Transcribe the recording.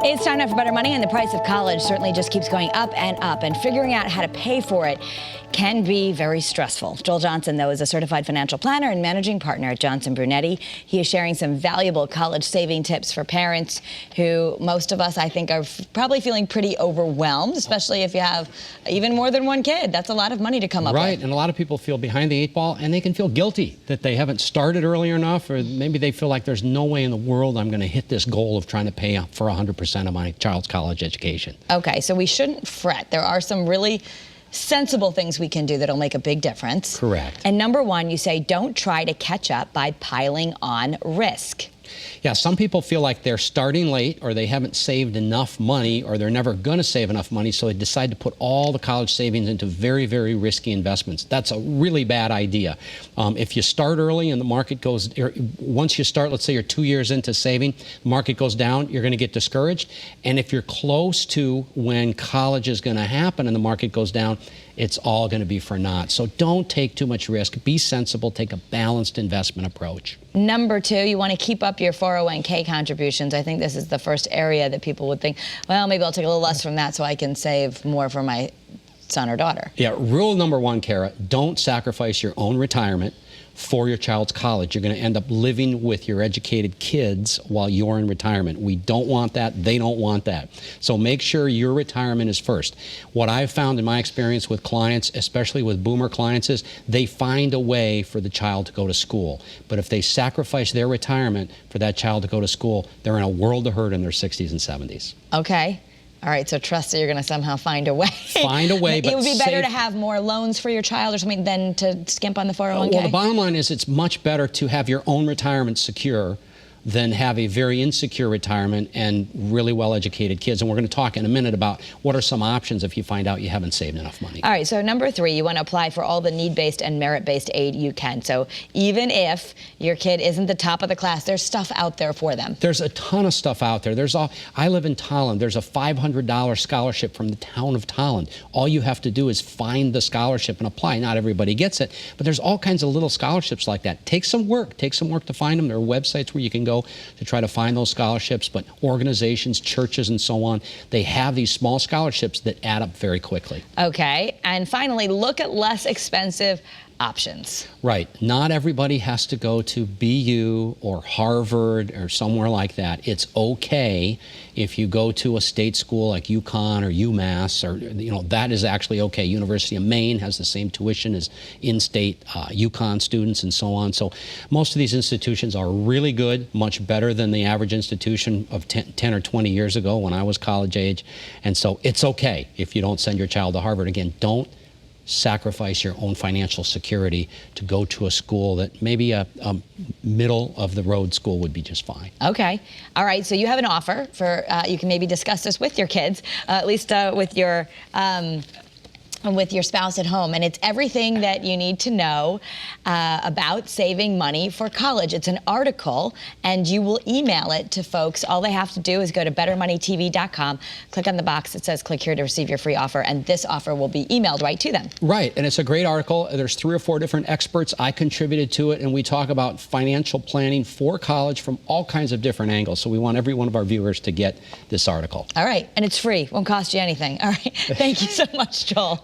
It's time now for Better Money, and the price of college certainly just keeps going up and up, and figuring out how to pay for it can be very stressful. Joel Johnson, though, is a certified financial planner and managing partner at Johnson Brunetti. He is sharing some valuable college saving tips for parents who, most of us, I think, are probably feeling pretty overwhelmed, especially if you have even more than one kid. That's a lot of money to come up with. Right, and a lot of people feel behind the 8 ball, and they can feel guilty that they haven't started early enough, or maybe they feel like there's no way in the world I'm going to hit this goal of trying to pay up for 100% of my child's college education. Okay, so we shouldn't fret. There are some really sensible things we can do that'll make a big difference. Correct. And number one, you say don't try to catch up by piling on risk. Yeah, some people feel like they're starting late, or they haven't saved enough money, or they're never going to save enough money, so they decide to put all the college savings into very, very risky investments. That's a really bad idea. If you start early and the market goes, once you start, let's say you're 2 years into saving, the market goes down, you're going to get discouraged. And if you're close to when college is going to happen and the market goes down, it's all going to be for naught. So don't take too much risk. Be sensible. Take a balanced investment approach. Number two, you want to keep up your 401k contributions. I think this is the first area that people would think, well, maybe I'll take a little less from that so I can save more for my son or daughter. Yeah, rule number one, Kara, don't sacrifice your own retirement for your child's college. You're going to end up living with your educated kids while you're in retirement. We don't want that. They don't want that. So make sure your retirement is first. What I've found in my experience with clients, especially with boomer clients, is they find a way for the child to go to school. But if they sacrifice their retirement for that child to go to school, they're in a world of hurt in their 60s and 70s. Okay. All right, so trust that you're going to somehow find a way. Find a way, but it would be better to have more loans for your child or something than to skimp on the 401k? Well, the bottom line is it's much better to have your own retirement secure than have a very insecure retirement and really well-educated kids. And we're going to talk in a minute about what are some options if you find out you haven't saved enough money. All right, so number three, you want to apply for all the need-based and merit-based aid you can. So even if your kid isn't the top of the class, there's stuff out there for them. There's a ton of stuff out there. I live in Tolland. There's a $500 scholarship from the town of Tolland. All you have to do is find the scholarship and apply. Not everybody gets it, but there's all kinds of little scholarships like that. Take some work to find them. There are websites where you can go to try to find those scholarships, but organizations, churches, and so on, they have these small scholarships that add up very quickly. Okay, and finally, look at less expensive options. Right. Not everybody has to go to BU or Harvard or somewhere like that. It's okay if you go to a state school like UConn or UMass, or that is actually okay. University of Maine has the same tuition as in-state UConn students and so on. So most of these institutions are really good, much better than the average institution of 10 or 20 years ago when I was college age. And so it's okay if you don't send your child to Harvard. Again, don't sacrifice your own financial security to go to a school that maybe a middle-of-the-road school would be just fine. Okay. All right, so you have an offer for, you can maybe discuss this with your kids, at least with your spouse at home, and it's everything that you need to know about saving money for college. It's an article, and you will email it to folks. All they have to do is go to bettermoneytv.com, click on the box that says click here to receive your free offer, and this offer will be emailed right to them. Right, and it's a great article. There's 3 or 4 different experts. I contributed to it, and we talk about financial planning for college from all kinds of different angles. So we want every one of our viewers to get this article. All right, and it's free. Won't cost you anything. All right, thank you so much, Joel.